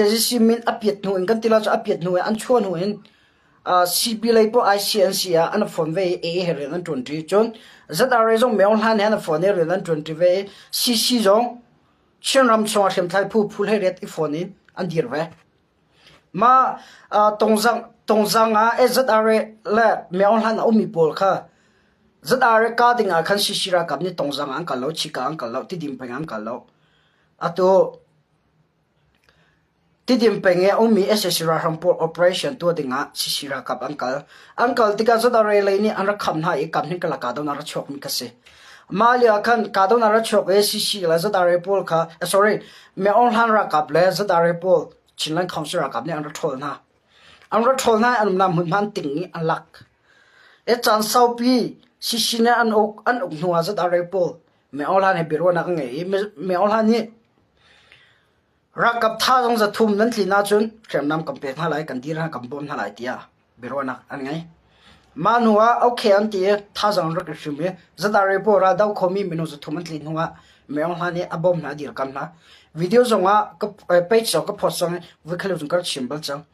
simin apiat nu kan tila cha apiat nu an chuan hu in CB lai po ICNC an phone ve a heren an 20 chon ZRA jong meon han han phone ne ren an 20 ve CC jong chinram chwa hem thai phu heret I phone in an dir ve ma tongjang a ZRA la meon han o mi pol kha ZRA ka dinga khan CC ra kap ni tongjang an kalo chika an kalo ti dim peng an kalo ato tidim penge umi SSR rampol operation to dinga sisira kap uncle tika ZRA leini anra khamna e kapni kala ka dona ra chok mi kase malia khan ka dona ra chok e sisi la ZRA pol kha sorry me on han ra kap le ZRA pol chinlan council ra kap ni anra tholna anum nam hun man tingi alak e chan sau pi sisi ne an ok nuwa ZRA pol me on han he biro na nge me on han ni rakap tha jong za thum nan tlina chun khrem nam kampe na lai kan dir ha kam bom na lai tia berona an ngai manua okay an ti tha jong rak shime ZRA po ra daw khomi minu za thum an tlin huwa meong hani abom na dir kam na video zonga page so ka phosong we khalo jung kar symbol chang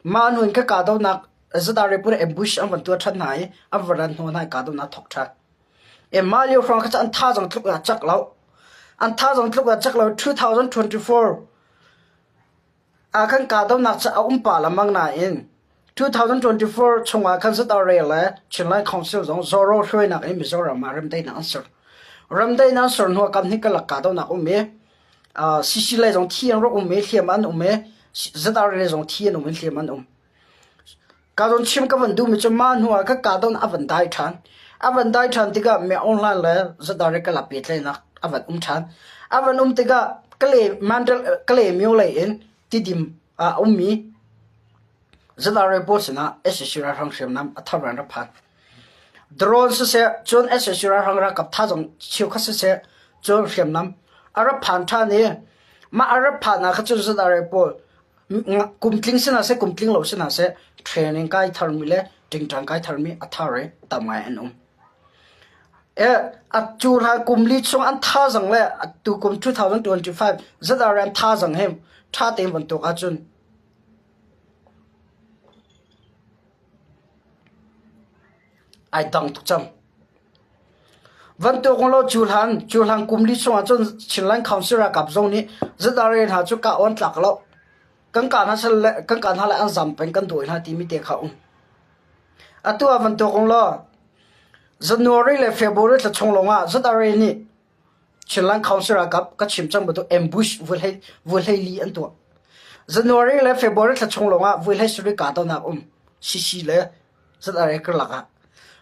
manu in ka daw na ZRA po ambush am tu than nai avaran ho nai ka daw na thok tha e malio from ka an tha jong thluk chak law an tha jong thluk chak law 2024 akan kadam nak cha pa lamang na in 2024 chunga kan ZRA la chinlai council zong zoro hroi nak in Mizoram ram dai na answer no kam ni kala kadam nak ume CC lai zong thian ro ume thiaman ume ZRA zong thian ume thiaman kadon chim ka van du mi chaman huwa ka kadon avan dai than tiga me online la ZRA kala pet lai nak avan tiga kale mental kale myo lai in tidim ummi ZRA posna SSR hang shem nam atharan ra phat drone se chon SSR hang ra kap tha jong chiu khas se chon shem nam ara phan tha ne ma ara phan na kha chu ZRA pol kumtling se kumtling lo se training kai tharmi le tingtang kai tharmi athare tamai anum achur ha kumli chung an tha jang le tu kum 2025 ZRA tha jang hem tha tem ban to achun ai dang tu cham van to kong lo chulhan kumli chung achun chinlan council ra kap zong ni ZRA ha chu ka on tlak lo kan ha la an zam pen kan doi na ti mi te kha atu van to kong lo January le February la chonglonga ZRA ni chinlan council ra kap ka chim chang bu ambush will li an to January le February la chonglonga will suri ka to na CC le ZRA kar laka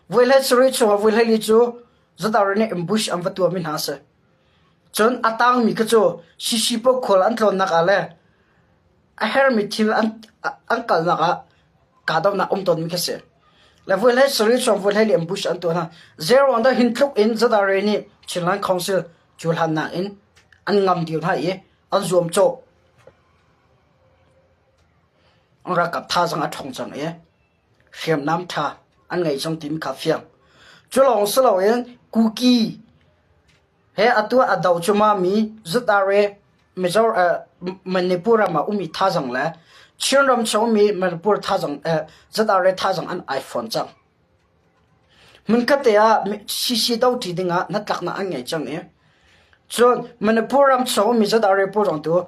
will suri chu will li chu ZRA ni ambush am vatu min ha se chon atang mi ka chu CC po khol an tlon na ka le a her mi thil an kal na ka do na ton mi ka se la will suri chu will li ambush an to na zero on the hin thuk in ZRA ni chinlan council chulhan na in an ngam diu na ye an zoom cho ang ra kap tha jang a thong chang ye shem nam tha an ngai jong tim kha fiang chulong selo yen kuki he atua adaw chuma mi ZRA Mizor Manipura ma umi tha jang la chinram chomi Manipur tha jang ZRA tha jang an iPhone chang mun ka te ya CC daw ti dinga na tak na an ngai chang ye chon Manipuram chomi ZRA po jong tu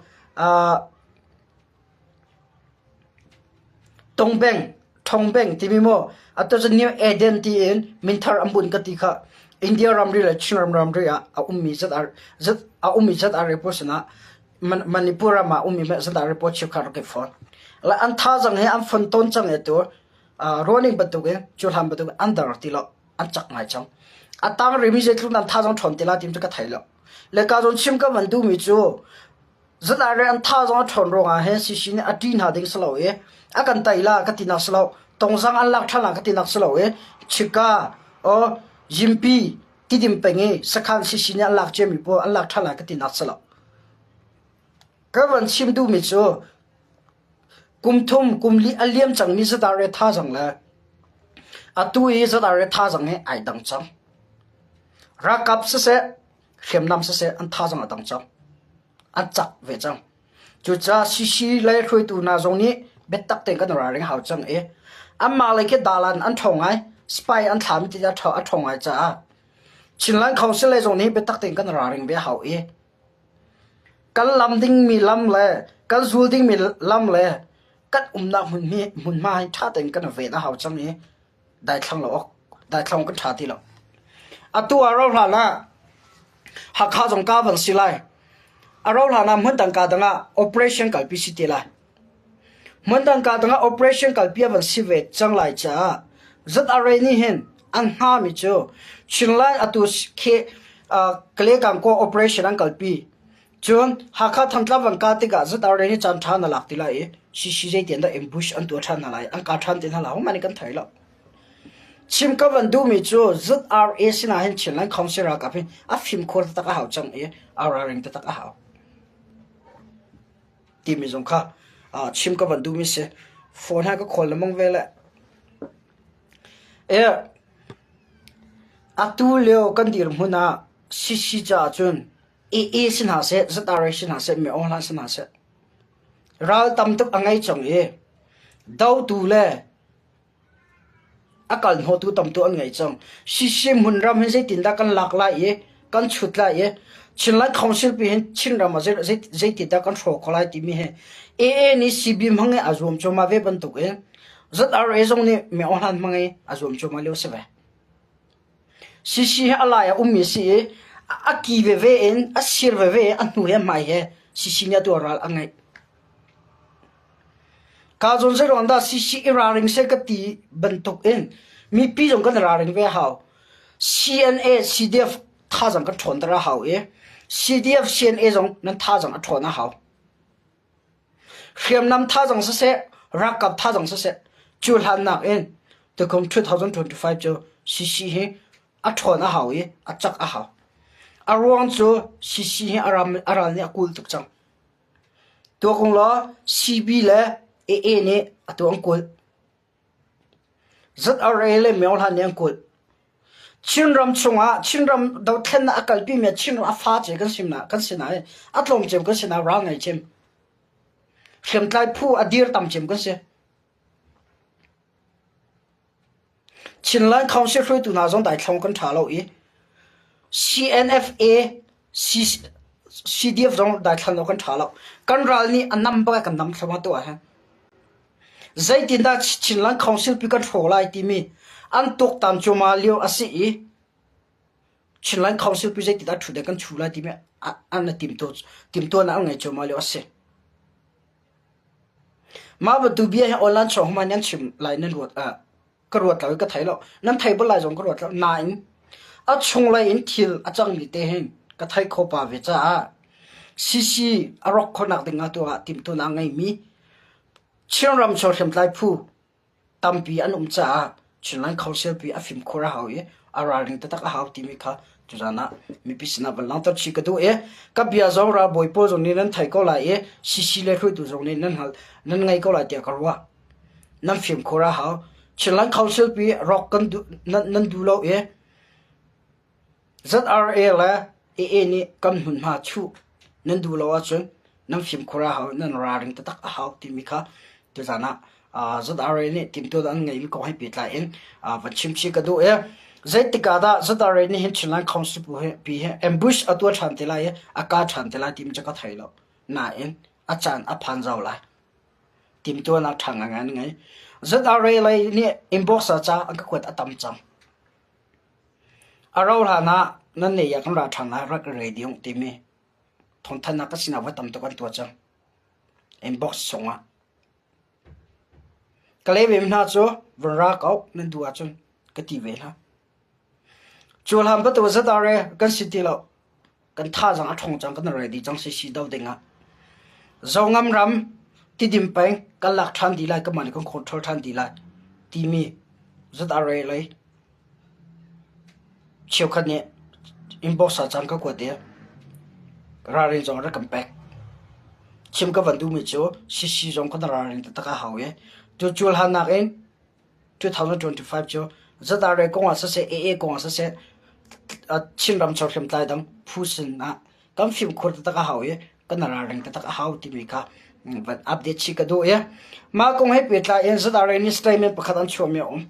Tongbeng timimo ato sa new identity in minthar ambun katika India ramri la chinram ramri a ummi ZRA po sana Manipura ma ummi ZRA po chukar ke phone la an tha jang he am phone ton chang e to running batuge chulham batuge andar tilo an chak ngai chang atang remise tlu nan tha jang thon tila tim ka thailo le ka jon chim ka man du mi chu ZRA an tha jang thon ro nga he CC ni atin ha ding slo e akan taila ka tinak slo tongsang an lak thala ka tinak slo e chika o jimpi tidim penge sakhan CC ni an lak chemi po an lak thala ka tinak slo ka wan chim du mi chu kumli aliam chang mi ZRA tha jang la atu e ZRA tha jang he ai dang chang rakap se khem nam se an tha jang adang chang an chak ve chang จุดจ้าซีเลยคุยตูน่าตรงนี้เบ็ดตักเต็งกันราเริงหาวจังอันมาเลยแค่ดาลันอันทองไงสไปอันถามที่จะอันทองไงจ้าชินลันเขาเสเลยตรงนี้เบ็ดตักเต็งกันราเริงเบี้ยหาวกันลำดิ้งมีลำเลยกันซูดิ้งมีลำเลยกันนักมันมาให้ท่าเต็งกันเวทหาวจังได้ทั้งหลอกได้ทั้งกันชาติหลอกตัวเราหลานะหักข้าจงก้าวบันสิไลเราหลานะเหมือนตั้งการตั้งoperation กัลพิสิทธิ์ไลเหมือนตั้งการตั้งoperation กัลพิบันสิเวทจังไรจ้าจัดอะไรนี่เห็นอันห้ามิจูชินไลตัวเคเกลียกันก็ operation อันกัลพิจนหักข้าทั้งตัวบันการติกาจัดอะไรนี่จันทานหลักติไลสิใจเดียนได้ ambush อันตัวทานอะไรอันการทานตินหลักมันกันไทยแล้วชิมก็วันดูมิจูจุด RA สินะเห็นชินลันคอมเซรากับเห็นฟิล์มโคตรตะก้าหาวจังริงตะก้าหาวทีมิจงค่ะชิมก็วันดูมิเสโฟนให้ก็คนละมงเวลตูเลี้ยวกันดีร์มุนาสิจ่าจุนAA สินะเสจุด RA สินะเสไม่ออนไลน์สินะเสเราทำตุกอังไงจังดาวตูเล่อาการหัวตัวต่ำตัวอันไงจังสิมุนรำเห็นใจติดตากันหลากหลายกันชุดหลายชินลันคอนซิลปีเห็นชินรำมาใจติดตากันโชว์คลายที่มีเนี่ซีบีมังไงอาจวมโจมาเว็บบรรทุกจัดRAตรงนี้ไม่ออนไลน์มังไงอาจวมโจมาเลี้ยวเสวสิอะไรมีสิกีเวสิรเวอันนู้นไม่สิเนี่ยตัวรัลอันไงข้าจนเสร็จวันด้สิราริงเสกตีบรรทุกมีปีจงกันราริงเวหาว CNA CDF ท่าจังกันชนตระหาวCDF CNA จงนั้นท่าจังอัชนหาวเขียมนำท่าจังเสร็จรักกับท่าจังเสร็จจูลหันนักตัวคง2025จูสิอัชนหาวอัจจักหาวอารวงจูสิอารามเนี่ยกุลตุกจังตัวคงล้อ CB เลยนี่ตัวอังกุลจัดอะไรเลยไม่เอาทันยังกุลชินรำชงชินรำดาวเทนนักกัลปีเมียชินรำฟ้าเจกันสินะอัตลงเจมกันสินะร่างไงเจมเขียนใจผู้อดีตตามเจมกันสิชินลันเขาเชื่อช่วยตัวน่าจงได้ทำกันถ่าเราCNFA CDF จงได้ทำกันถ่าเรากันรัลนี่อันนำไปกันนำสมาตัวใจติดตาชินลันคอนซิลพิกันโผล่ไล่ที่มีอันตุกตันจูมาเลียวอาศัยชินลันคอนซิลพิใจติดตาถูกเด็กกันชูไล่ที่มีอันนั้นทีมตัวนั้นไงจูมาเลียวอาศัยมาบัดดูเบียให้ออนไลน์ช่องมันยังชิมไล่นั่นรวดกระวดเราก็ไทยแล้วนั่นไทยบ่ไล่จงกระวดแล้วนายชงไล่อินทิลจังมีเตหินก็ไทยโคปาเวจ้าซีอารอกคนนักดึงตัวทีมตัวนั้นไงมีเชื่อรำโชว์เข็มไล่ผู้ตามปีอันจ้าชินลันเขาเสียปีฟิล์มโคราหาวอาราริงตะตักหาวที่มีค่ะจุดนั้นมีพิษณะบัลลังก์ตัดชิกตัวกับยาจงราบอยโพจงนี้นั่นไทยก็ไล่ซีเล่คุยตัวจงนี้นั่นไงก็ไล่เดียกรัวนั่นฟิล์มโคราหาวชินลันเขาเสียปีร็อกกันนั่นดูแล้วZRA ละนี่กันหุ่นมาชูนั่นดูแล้วจนนั่นฟิล์มโคราหาวนั่นราริงตะตักหาวที่มีค่ะจุดนั้นZRA นี่ทีมตัวนั้นไงมีก็ให้ปิดไลน์วันชิมชิกดูใจติกาดาZRA นี่เห็นชินลันคอนซิปปีambush ตัวฉันติไลอากาศฉันติไลทีมจะก็ไทยแล้วน่าอาจารย์อภันเจ้าไลทีมตัวนักทางงานไงZRA เลยนี่ inbox จ้าอันก็กวดตั้มจังเราหานะนั่นเนี่ยอยากเราทางนะรักเรดิโอทีมีทนทันนักสินาว่าตั้มตัวกันตัวจัง inbox ส่งก็เลยเป็นหน้าจอวันรักเอานั่นดูอาจารย์ก็ตีเวล่ะจูลฮัมประตูZRAกันสิทีแล้วกันท่าจังอัดทงจังกันอะไรดีจังสิดาวดึงจงงามรำที่ดิมแปงกันหลักทันดีไลก็มันก็คอนโทรลทันดีไลทีมีZRAเลยเชี่ยวคันนี้อินบ็อกซ์จังก็กว่าเดียวราเริงจงรักกันแปกชิมก็วันดูมิจูสิจงกันราเริงตะก้าหาวจูลฮันนัก2025จูZRAกงอาศัยAA กงอาศัยชินรำชอบเข็มไล่ดังผู้สินนะกันฟิล์มคนตะก้าหาวกันราเริงตะก้าหาวที่มีค่ะ van update chi ka do ya ma kong he pe tla en za da re ni statement pakhat an chho me om